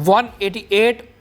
188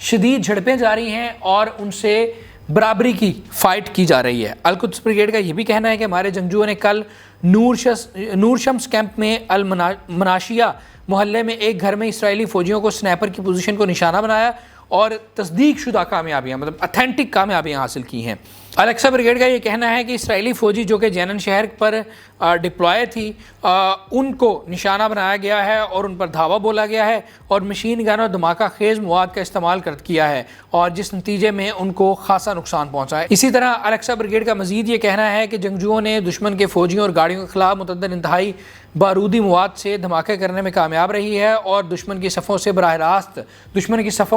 شدید جھڑپیں جاری ہیں اور ان سے برابری کی فائٹ کی جا رہی ہے۔ القدس بریگیڈ کا یہ بھی کہنا ہے کہ ہمارے جنگجوؤں نے کل نور شمس کیمپ میں المناشیہ محلے میں ایک گھر میں اسرائیلی فوجیوں کو سنیپر کی پوزیشن کو نشانہ بنایا اور تصدیق شدہ کامیابیاں اتھینٹک کامیابیاں حاصل کی ہیں۔ الیکسا بریگیڈ کا یہ کہنا ہے کہ اسرائیلی فوجی جو کہ جینن شہر پر ڈپلوائے تھی ان کو نشانہ بنایا گیا ہے اور ان پر دھاوا بولا گیا ہے اور مشین گن اور دھماکہ خیز مواد کا استعمال کیا ہے اور جس نتیجے میں ان کو خاصا نقصان پہنچا ہے۔ اسی طرح الیکسا بریگیڈ کا مزید یہ کہنا ہے کہ جنگجوؤں نے دشمن کے فوجیوں اور گاڑیوں کے خلاف متعدد انتہائی بارودی مواد سے دھماکے کرنے میں کامیاب رہی ہے اور دشمن کی صفوں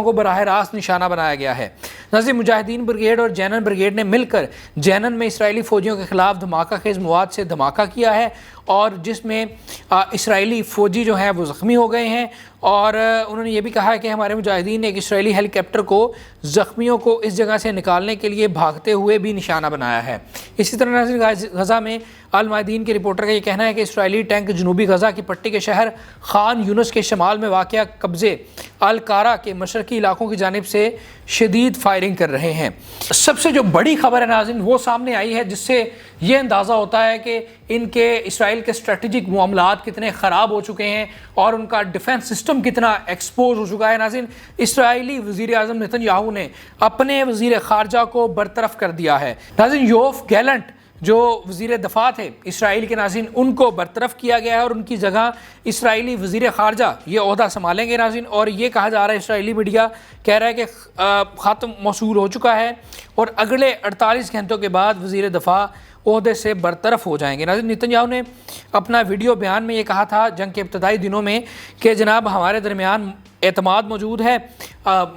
کو براہ راست نشانہ بنایا گیا ہے۔ ناظرین، مجاہدین بریگیڈ اور جینن بریگیڈ نے مل کر جینن میں اسرائیلی فوجیوں کے خلاف دھماکہ خیز مواد سے دھماکہ کیا ہے اور جس میں اسرائیلی فوجی جو ہیں وہ زخمی ہو گئے ہیں، اور انہوں نے یہ بھی کہا ہے کہ ہمارے مجاہدین نے ایک اسرائیلی ہیلی کاپٹر کو زخمیوں کو اس جگہ سے نکالنے کے لیے بھاگتے ہوئے بھی نشانہ بنایا ہے۔ اسی طرح ناظرین، غزہ میں المعدین کے رپورٹر کا یہ کہنا ہے کہ اسرائیلی ٹینک جنوبی غزہ کی پٹی کے شہر خان یونس کے شمال میں واقع قبضے القارا کے مشرقی علاقوں کی جانب سے شدید فائرنگ کر رہے ہیں۔ سب سے جو بڑی خبر ہے ناظرین وہ سامنے آئی ہے جس سے یہ اندازہ ہوتا ہے کہ ان کے اسرائیل کے اسٹریٹجک معاملات کتنے خراب ہو چکے ہیں اور ان کا ڈیفنس سسٹم کتنا ایکسپوز ہو چکا ہے۔ ناظرین، اسرائیلی وزیر اعظم نتن یاہو نے اپنے وزیر خارجہ کو برطرف کر دیا ہے۔ ناظرین، یوف گیلنٹ جو وزیر دفاع تھے اسرائیل کے، ناظرین ان کو برطرف کیا گیا ہے اور ان کی جگہ اسرائیلی وزیر خارجہ یہ عہدہ سنبھالیں گے ناظرین، اور یہ کہا جا رہا ہے اسرائیلی میڈیا کہہ رہا ہے کہ ختم موصول ہو چکا ہے اور اگلے 48 گھنٹوں کے بعد وزیر دفاع عہدے سے برطرف ہو جائیں گے۔ ناظرین، نتن یاہو نے اپنا ویڈیو بیان میں یہ کہا تھا جنگ کے ابتدائی دنوں میں کہ جناب ہمارے درمیان اعتماد موجود ہے،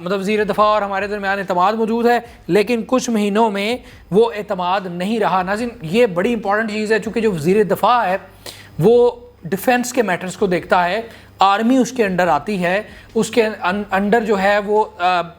وزیر دفاع اور ہمارے درمیان اعتماد موجود ہے، لیکن کچھ مہینوں میں وہ اعتماد نہیں رہا۔ ناظرین، یہ بڑی امپورٹنٹ چیز ہے چونکہ جو وزیر دفاع ہے وہ ڈیفنس کے میٹرز کو دیکھتا ہے، آرمی اس کے انڈر آتی ہے، اس کے انڈر جو ہے وہ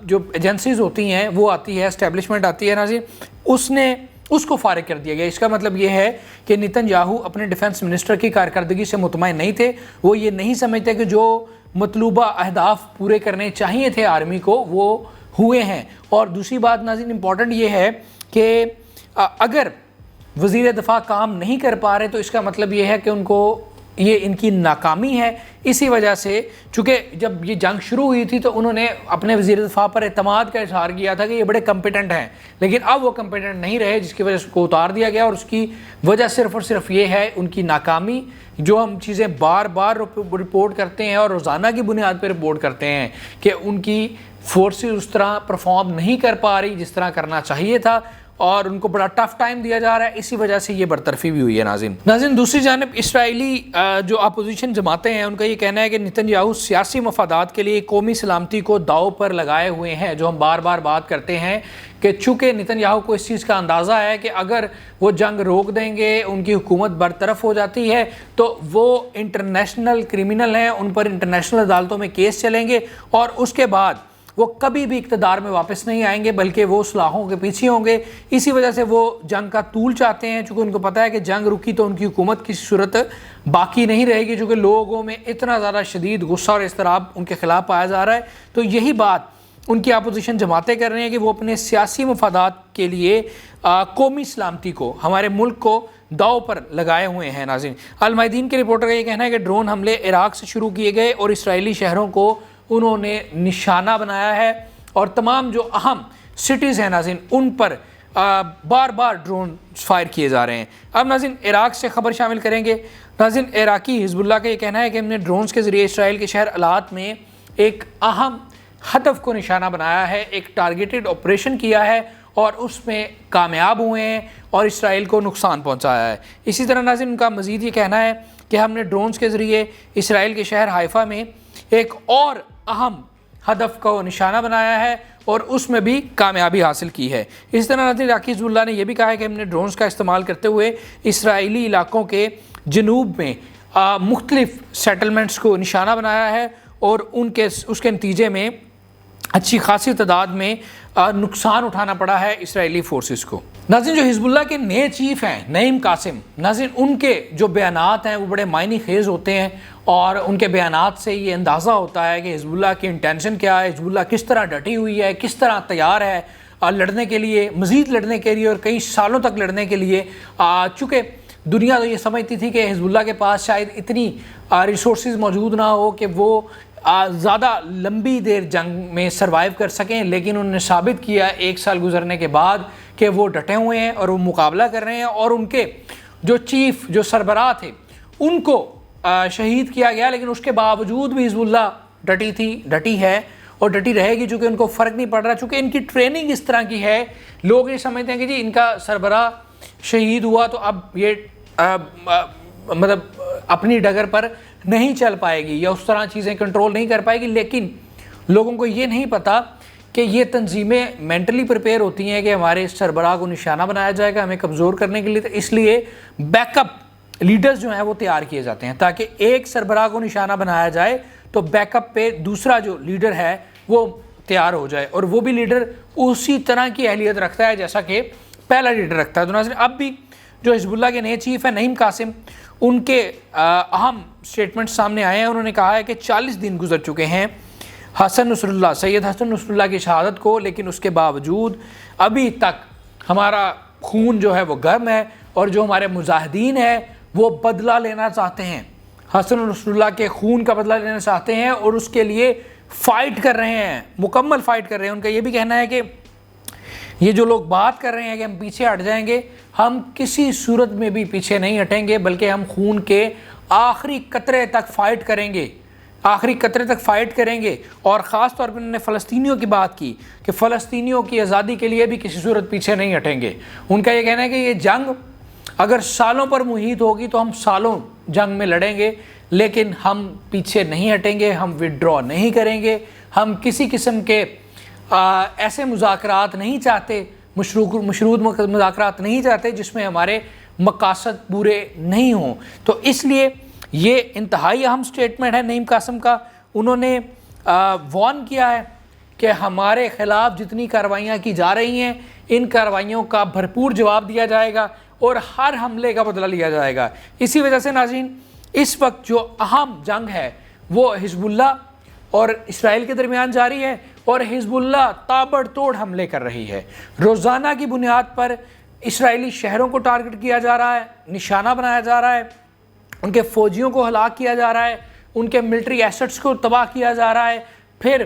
جو ایجنسیز ہوتی ہیں وہ آتی ہے، اسٹیبلشمنٹ آتی ہے۔ ناظرین، اس کو فارغ کر دیا گیا۔ اس کا مطلب یہ ہے کہ نتن یاہو اپنے ڈیفنس منسٹر کی کارکردگی سے مطمئن نہیں تھے، وہ یہ نہیں سمجھتے کہ جو مطلوبہ اہداف پورے کرنے چاہیے تھے آرمی کو وہ ہوئے ہیں۔ اور دوسری بات ناظرین امپورٹنٹ یہ ہے کہ اگر وزیر دفاع کام نہیں کر پا رہے تو اس کا مطلب یہ ہے کہ یہ ان کی ناکامی ہے۔ اسی وجہ سے چونکہ جب یہ جنگ شروع ہوئی تھی تو انہوں نے اپنے وزیر دفاع پر اعتماد کا اظہار کیا تھا کہ یہ بڑے کمپیٹنٹ ہیں، لیکن اب وہ کمپیٹنٹ نہیں رہے جس کی وجہ سے کو اتار دیا گیا، اور اس کی وجہ صرف اور صرف یہ ہے ان کی ناکامی۔ جو ہم چیزیں بار بار رپورٹ کرتے ہیں اور روزانہ کی بنیاد پہ رپورٹ کرتے ہیں کہ ان کی فورسز اس طرح پرفارم نہیں کر پا رہی جس طرح کرنا چاہیے تھا اور ان کو بڑا ٹف ٹائم دیا جا رہا ہے، اسی وجہ سے یہ برطرفی بھی ہوئی ہے۔ ناظرین دوسری جانب اسرائیلی جو اپوزیشن جماعتیں ہیں ان کا یہ کہنا ہے کہ نتن یاہو سیاسی مفادات کے لیے قومی سلامتی کو داؤ پر لگائے ہوئے ہیں، جو ہم بار بار بات کرتے ہیں کہ چونکہ نتن یاہو کو اس چیز کا اندازہ ہے کہ اگر وہ جنگ روک دیں گے، ان کی حکومت برطرف ہو جاتی ہے تو وہ انٹرنیشنل کرمنل ہیں، ان پر انٹرنیشنل عدالتوں میں کیس چلیں گے اور اس کے بعد وہ کبھی بھی اقتدار میں واپس نہیں آئیں گے بلکہ وہ صلاحوں کے پیچھے ہوں گے۔ اسی وجہ سے وہ جنگ کا طول چاہتے ہیں، چونکہ ان کو پتہ ہے کہ جنگ رکی تو ان کی حکومت کی صورت باقی نہیں رہے گی، چونکہ لوگوں میں اتنا زیادہ شدید غصہ اور اضطراب ان کے خلاف پایا جا رہا ہے۔ تو یہی بات ان کی اپوزیشن جماعتیں کر رہی ہیں کہ وہ اپنے سیاسی مفادات کے لیے قومی سلامتی کو، ہمارے ملک کو داؤ پر لگائے ہوئے ہیں۔ ناظرین، المعدین کے رپورٹر کا یہ کہنا ہے کہ ڈرون حملے عراق سے شروع کیے گئے اور اسرائیلی شہروں کو انہوں نے نشانہ بنایا ہے اور تمام جو اہم سٹیز ہیں ناظرین ان پر بار بار ڈرون فائر کیے جا رہے ہیں۔ اب ناظرین عراق سے خبر شامل کریں گے۔ ناظرین عراقی حزب اللہ کا یہ کہنا ہے کہ ہم نے ڈرونز کے ذریعے اسرائیل کے شہر الات میں ایک اہم ہدف کو نشانہ بنایا ہے، ایک ٹارگیٹڈ آپریشن کیا ہے اور اس میں کامیاب ہوئے ہیں اور اسرائیل کو نقصان پہنچایا ہے۔ اسی طرح ناظرین ان کا مزید یہ کہنا ہے کہ ہم نے ڈرونز کے ذریعے اسرائیل کے شہر حائفہ میں ایک اور اہم ہدف کو نشانہ بنایا ہے اور اس میں بھی کامیابی حاصل کی ہے۔ اس طرح ناظرین عراقی حزب اللہ نے یہ بھی کہا ہے کہ ہم نے ڈرونز کا استعمال کرتے ہوئے اسرائیلی علاقوں کے جنوب میں مختلف سیٹلمنٹس کو نشانہ بنایا ہے اور اس کے نتیجے میں اچھی خاصی تعداد میں نقصان اٹھانا پڑا ہے اسرائیلی فورسز کو۔ ناظرین، جو حزب اللہ کے نئے چیف ہیں نعیم قاسم، ناظرین ان کے جو بیانات ہیں وہ بڑے معنی خیز ہوتے ہیں، اور ان کے بیانات سے یہ اندازہ ہوتا ہے کہ حزب اللہ کی انٹینشن کیا ہے، حزب اللہ کس طرح ڈٹی ہوئی ہے، کس طرح تیار ہے لڑنے کے لیے، مزید لڑنے کے لیے اور کئی سالوں تک لڑنے کے لیے۔ چونکہ دنیا تو یہ سمجھتی تھی کہ حزب اللہ کے پاس شاید اتنی ریسورسز موجود نہ ہو کہ وہ زیادہ لمبی دیر جنگ میں سروائیو کر سکیں، لیکن انہوں نے ثابت کیا 1 سال گزرنے کے بعد کہ وہ ڈٹے ہوئے ہیں اور وہ مقابلہ کر رہے ہیں، اور ان کے جو چیف جو سربراہ تھے ان کو شہید کیا گیا، لیکن اس کے باوجود بھی حزب اللہ ڈٹی ہے اور ڈٹی رہے گی، چونکہ ان کو فرق نہیں پڑ رہا، چونکہ ان کی ٹریننگ اس طرح کی ہے۔ لوگ یہ سمجھتے ہیں کہ جی ان کا سربراہ شہید ہوا تو اب یہ مطلب اپنی ڈگر پر نہیں چل پائے گی یا اس طرح چیزیں کنٹرول نہیں کر پائے گی، لیکن لوگوں کو یہ نہیں پتا کہ یہ تنظیمیں مینٹلی پریپیئر ہوتی ہیں کہ ہمارے سربراہ کو نشانہ بنایا جائے گا ہمیں کمزور کرنے کے لیے، تو اس لیے بیک اپ لیڈرز جو ہیں وہ تیار کیے جاتے ہیں تاکہ ایک سربراہ کو نشانہ بنایا جائے تو بیک اپ پہ دوسرا جو لیڈر ہے وہ تیار ہو جائے، اور وہ بھی لیڈر اسی طرح کی اہلیت رکھتا ہے جیسا کہ پہلا لیڈر رکھتا ہے۔ تو ناظرین، اب بھی جو حزب اللہ کے نئے چیف ہیں نعیم قاسم، ان کے اہم سٹیٹمنٹ سامنے آئے ہیں۔ انہوں نے کہا ہے کہ 40 دن گزر چکے ہیں سید حسن نصر اللہ کی شہادت کو، لیکن اس کے باوجود ابھی تک ہمارا خون جو ہے وہ گرم ہے، اور جو ہمارے مجاہدین ہیں وہ بدلہ لینا چاہتے ہیں، حسن نصر اللہ کے خون کا بدلہ لینا چاہتے ہیں، اور اس کے لیے فائٹ کر رہے ہیں، مکمل فائٹ کر رہے ہیں۔ ان کا یہ بھی کہنا ہے کہ یہ جو لوگ بات کر رہے ہیں کہ ہم پیچھے ہٹ جائیں گے، ہم کسی صورت میں بھی پیچھے نہیں ہٹیں گے، بلکہ ہم خون کے آخری قطرے تک فائٹ کریں گے، اور خاص طور پر انہوں نے فلسطینیوں کی بات کی کہ فلسطینیوں کی آزادی کے لیے بھی کسی صورت پیچھے نہیں ہٹیں گے۔ ان کا یہ کہنا ہے کہ یہ جنگ اگر سالوں پر محیط ہوگی تو ہم سالوں جنگ میں لڑیں گے، لیکن ہم پیچھے نہیں ہٹیں گے، ہم وڈرا نہیں کریں گے، ہم کسی قسم کے ایسے مذاکرات نہیں چاہتے، مشروط مذاکرات نہیں چاہتے جس میں ہمارے مقاصد پورے نہیں ہوں۔ تو اس لیے یہ انتہائی اہم سٹیٹمنٹ ہے نعیم قاسم کا۔ انہوں نے وارن کیا ہے کہ ہمارے خلاف جتنی کارروائیاں کی جا رہی ہیں ان کارروائیوں کا بھرپور جواب دیا جائے گا اور ہر حملے کا بدلہ لیا جائے گا۔ اسی وجہ سے ناظرین، اس وقت جو اہم جنگ ہے وہ حزب اللہ اور اسرائیل کے درمیان جاری ہے، اور حزب اللہ تابڑ توڑ حملے کر رہی ہے۔ روزانہ کی بنیاد پر اسرائیلی شہروں کو ٹارگٹ کیا جا رہا ہے، نشانہ بنایا جا رہا ہے، ان کے فوجیوں کو ہلاک کیا جا رہا ہے، ان کے ملٹری ایسٹس کو تباہ کیا جا رہا ہے، پھر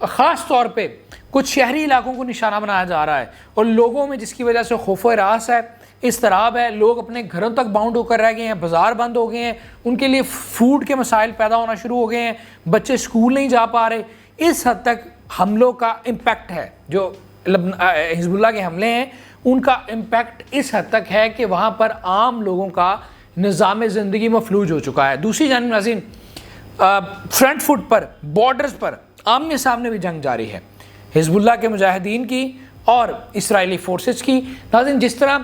خاص طور پہ کچھ شہری علاقوں کو نشانہ بنایا جا رہا ہے، اور لوگوں میں جس کی وجہ سے خوف و ہراس ہے، اضطراب ہے، لوگ اپنے گھروں تک باؤنڈ ہو کر رہ گئے ہیں، بازار بند ہو گئے ہیں، ان کے لیے فوڈ کے مسائل پیدا ہونا شروع ہو گئے ہیں، بچے سکول نہیں جا پا رہے۔ اس حد تک حملوں کا امپیکٹ ہے، جو حزب اللہ کے حملے ہیں ان کا امپیکٹ اس حد تک ہے کہ وہاں پر عام لوگوں کا نظام زندگی مفلوج ہو چکا ہے۔ دوسری جانب ناظرین، فرنٹ فٹ پر، بارڈرز پر آمنے سامنے بھی جنگ جاری ہے، حزب اللہ کے مجاہدین کی اور اسرائیلی فورسز کی۔ ناظرین، جس طرح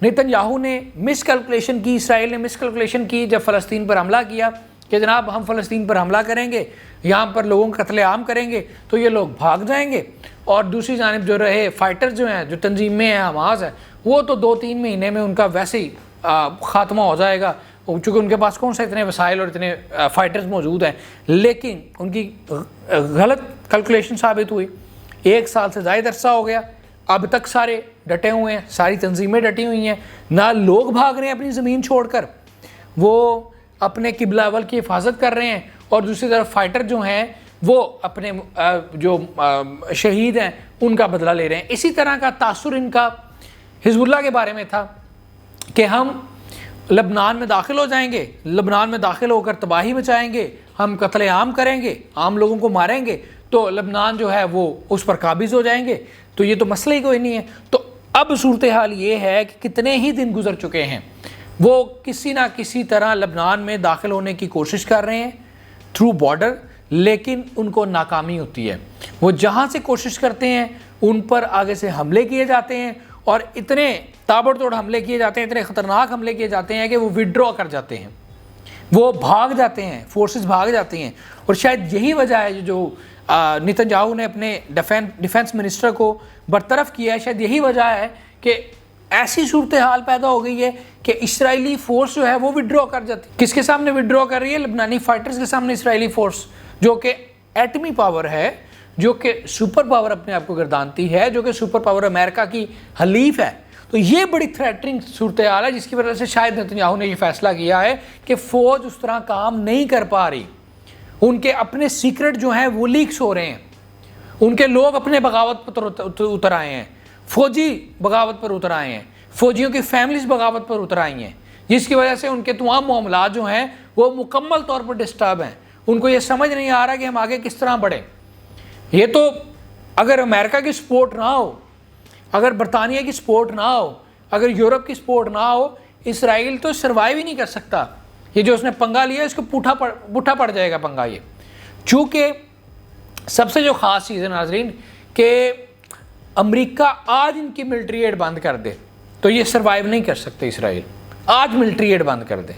نیتن یاہو نے مس کیلکولیشن کی، اسرائیل نے مس کیلکولیشن کی جب فلسطین پر حملہ کیا کہ جناب ہم فلسطین پر حملہ کریں گے، یہاں پر لوگوں کا قتل عام کریں گے تو یہ لوگ بھاگ جائیں گے، اور دوسری جانب جو رہے فائٹر جو ہیں، جو تنظیمیں ہیں، حماس ہے، وہ تو 2-3 مہینے میں ان کا ویسے ہی خاتمہ ہو جائے گا، چونکہ ان کے پاس کون سا اتنے وسائل اور اتنے فائٹرز موجود ہیں۔ لیکن ان کی غلط کیلکولیشن ثابت ہوئی، 1 سال سے زائد عرصہ ہو گیا، اب تک سارے ڈٹے ہوئے ہیں، ساری تنظیمیں ڈٹی ہوئی ہیں، نہ لوگ بھاگ رہے ہیں اپنی زمین چھوڑ کر، وہ اپنے قبلہ اول کی حفاظت کر رہے ہیں، اور دوسری طرف فائٹر جو ہیں وہ اپنے جو شہید ہیں ان کا بدلہ لے رہے ہیں۔ اسی طرح کا تاثر ان کا حزب اللہ کے بارے میں تھا کہ ہم لبنان میں داخل ہو جائیں گے، لبنان میں داخل ہو کر تباہی مچائیں گے، ہم قتل عام کریں گے، عام لوگوں کو ماریں گے تو لبنان جو ہے وہ اس پر قابض ہو جائیں گے، تو یہ تو مسئلہ ہی کوئی نہیں ہے۔ تو اب صورتحال یہ ہے کہ کتنے ہی دن گزر چکے ہیں، وہ کسی نہ کسی طرح لبنان میں داخل ہونے کی کوشش کر رہے ہیں تھرو بارڈر، لیکن ان کو ناکامی ہوتی ہے۔ وہ جہاں سے کوشش کرتے ہیں ان پر آگے سے حملے کیے جاتے ہیں، اور اتنے تابڑ توڑ حملے کیے جاتے ہیں، اتنے خطرناک حملے کیے جاتے ہیں کہ وہ وڈرا کر جاتے ہیں، وہ بھاگ جاتے ہیں، فورسز بھاگ جاتی ہیں۔ اور شاید یہی وجہ ہے جو نتنیاہو نے اپنے ڈیفنس منسٹر کو برطرف کیا ہے. شاید یہی وجہ ہے کہ ایسی صورتحال پیدا ہو گئی ہے کہ اسرائیلی فورس جو ہے وہ وڈرا کر جاتی ہے. کس کے سامنے وڈرا کر رہی ہے؟ لبنانی فائٹرز کے سامنے اسرائیلی فورس، جو کہ ایٹمی پاور ہے، جو کہ سپر پاور اپنے آپ کو گردانتی ہے، جو کہ سپر پاور امریکہ کی حلیف ہے. تو یہ بڑی تھریٹنگ صورتحال ہے جس کی وجہ سے شاید نتنیاہو نے یہ فیصلہ کیا ہے کہ فوج اس طرح کام نہیں کر پا رہی. ان کے اپنے سیکرٹ جو ہیں وہ لیکس ہو رہے ہیں، ان کے لوگ اپنے بغاوت پر اتر آئے ہیں، فوجی بغاوت پر اتر آئے ہیں، فوجیوں کی فیملیز بغاوت پر اتر آئی ہیں، جس کی وجہ سے ان کے تمام معاملات جو ہیں وہ مکمل طور پر ڈسٹرب ہیں. ان کو یہ سمجھ نہیں آ رہا کہ ہم آگے کس طرح بڑھیں. یہ تو اگر امریکہ کی سپورٹ نہ ہو، اگر برطانیہ کی سپورٹ نہ ہو، اگر یورپ کی سپورٹ نہ ہو، اسرائیل تو سروائیو ہی نہیں کر سکتا. یہ جو اس نے پنگا لیا اس کو پوٹھا پڑ جائے گا پنگا. یہ چونکہ سب سے جو خاص چیز ہے ناظرین کہ امریکہ آج ان کی ملٹری ایڈ بند کر دے تو یہ سروائیو نہیں کر سکتے. اسرائیل آج ملٹری ایڈ بند کر دے.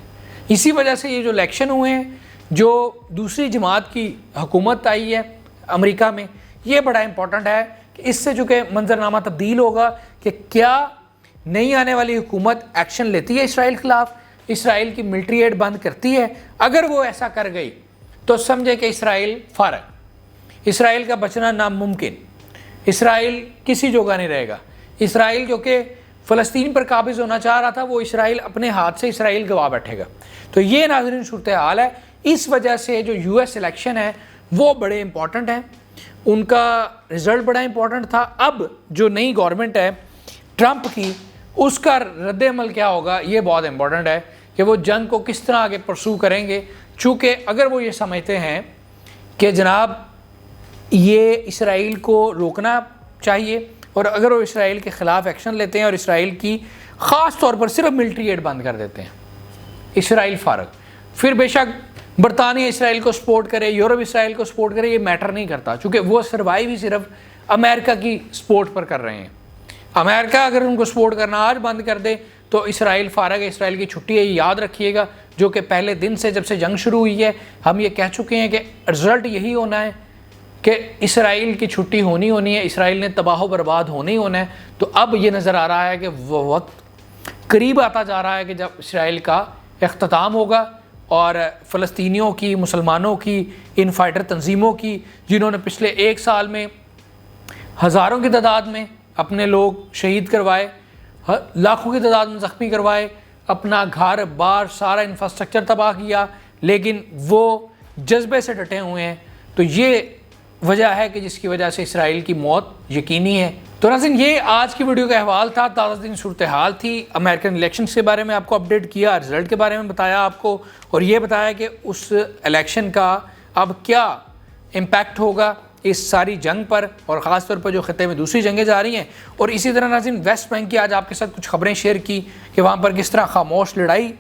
اسی وجہ سے یہ جو الیکشن ہوئے ہیں، جو دوسری جماعت کی حکومت آئی ہے امریکہ میں، یہ بڑا امپورٹنٹ ہے کہ اس سے چونکہ منظرنامہ تبدیل ہوگا کہ کیا نئی آنے والی حکومت ایکشن لیتی ہے اسرائیل کے خلاف، اسرائیل کی ملٹری ایڈ بند کرتی ہے. اگر وہ ایسا کر گئی تو سمجھے کہ اسرائیل فارغ، اسرائیل کا بچنا ناممکن، اسرائیل کسی جگہ نہیں رہے گا. اسرائیل جو کہ فلسطین پر قابض ہونا چاہ رہا تھا وہ اسرائیل اپنے ہاتھ سے اسرائیل گوا بیٹھے گا. تو یہ ناظرین صورتحال ہے. اس وجہ سے جو یو ایس الیکشن ہے وہ بڑے امپورٹنٹ ہیں، ان کا رزلٹ بڑا امپورٹنٹ تھا. اب جو نئی گورنمنٹ ہے ٹرمپ کی، اس کا رد عمل کیا ہوگا یہ بہت امپورٹنٹ ہے کہ وہ جنگ کو کس طرح آگے پرسو کریں گے. چونکہ اگر وہ یہ سمجھتے ہیں کہ جناب یہ اسرائیل کو روکنا چاہیے، اور اگر وہ اسرائیل کے خلاف ایکشن لیتے ہیں اور اسرائیل کی خاص طور پر صرف ملٹری ایڈ بند کر دیتے ہیں، اسرائیل فارغ، پھر بے شک برطانیہ اسرائیل کو سپورٹ کرے، یورپ اسرائیل کو سپورٹ کرے، یہ میٹر نہیں کرتا. چونکہ وہ سروائیو ہی صرف امریکہ کی سپورٹ پر کر رہے ہیں. امریکہ اگر ان کو سپورٹ کرنا آج بند کر دے تو اسرائیل فارغ ہے. اسرائیل کی چھٹی ہے، یہ یاد رکھیے گا، جو کہ پہلے دن سے جب سے جنگ شروع ہوئی ہے ہم یہ کہہ چکے ہیں کہ رزلٹ یہی ہونا ہے کہ اسرائیل کی چھٹی ہونی ہے، اسرائیل نے تباہ و برباد ہونا ہے. تو اب یہ نظر آ رہا ہے کہ وہ وقت قریب آتا جا رہا ہے کہ جب اسرائیل کا اختتام ہوگا اور فلسطینیوں کی، مسلمانوں کی، ان فائٹر تنظیموں کی جنہوں نے پچھلے ایک سال میں ہزاروں کی تعداد میں اپنے لوگ شہید کروائے، لاکھوں کی تعداد میں زخمی کروائے، اپنا گھر بار سارا انفراسٹرکچر تباہ کیا، لیکن وہ جذبے سے ڈٹے ہوئے ہیں. تو یہ وجہ ہے کہ جس کی وجہ سے اسرائیل کی موت یقینی ہے. تو ناظرین یہ آج کی ویڈیو کا احوال تھا، تازہ ترین صورتحال تھی. امریکن الیکشنز کے بارے میں آپ کو اپڈیٹ کیا، رزلٹ کے بارے میں بتایا آپ کو، اور یہ بتایا کہ اس الیکشن کا اب کیا امپیکٹ ہوگا اس ساری جنگ پر، اور خاص طور پر جو خطے میں دوسری جنگیں جا رہی ہیں. اور اسی طرح ناظرین ویسٹ بینک کی آج آپ کے ساتھ کچھ خبریں شیئر کی کہ وہاں پر کس طرح خاموش لڑائی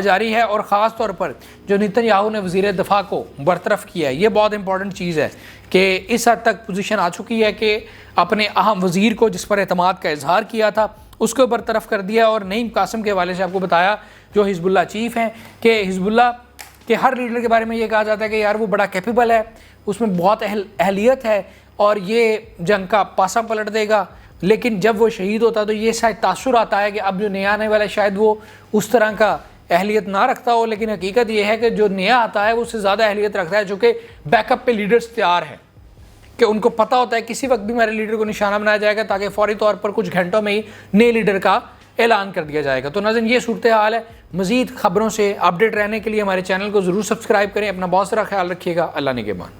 جاری ہے، اور خاص طور پر جو نتنیاہو نے وزیر دفاع کو برطرف کیا ہے. یہ بہت امپورٹنٹ چیز ہے کہ اس حد تک پوزیشن آ چکی ہے کہ اپنے اہم وزیر کو جس پر اعتماد کا اظہار کیا تھا اس کو برطرف کر دیا. اور نعیم قاسم کے حوالے سے آپ کو بتایا جو حزب اللہ چیف ہیں کہ حزب اللہ کے ہر لیڈر کے بارے میں یہ کہا جاتا ہے کہ یار وہ بڑا کیپیبل ہے، اس میں بہت اہلیت ہے اور یہ جنگ کا پاسا پلٹ دے گا. لیکن جب وہ شہید ہوتا تو یہ شاید تاثر آتا ہے کہ اب جو نیا آنے والا شاید وہ اس طرح کا اہلیت نہ رکھتا ہو، لیکن حقیقت یہ ہے کہ جو نیا آتا ہے وہ اس سے زیادہ اہلیت رکھتا ہے، جو کہ بیک اپ پہ لیڈرز تیار ہیں کہ ان کو پتہ ہوتا ہے کسی وقت بھی میرے لیڈر کو نشانہ بنایا جائے گا تاکہ فوری طور پر کچھ گھنٹوں میں ہی نئے لیڈر کا اعلان کر دیا جائے گا. تو ناظرین یہ صورتحال ہے. مزید خبروں سے اپڈیٹ رہنے کے لیے ہمارے چینل کو ضرور سبسکرائب کریں. اپنا بہت سارا خیال رکھیے گا. اللہ نگہبان.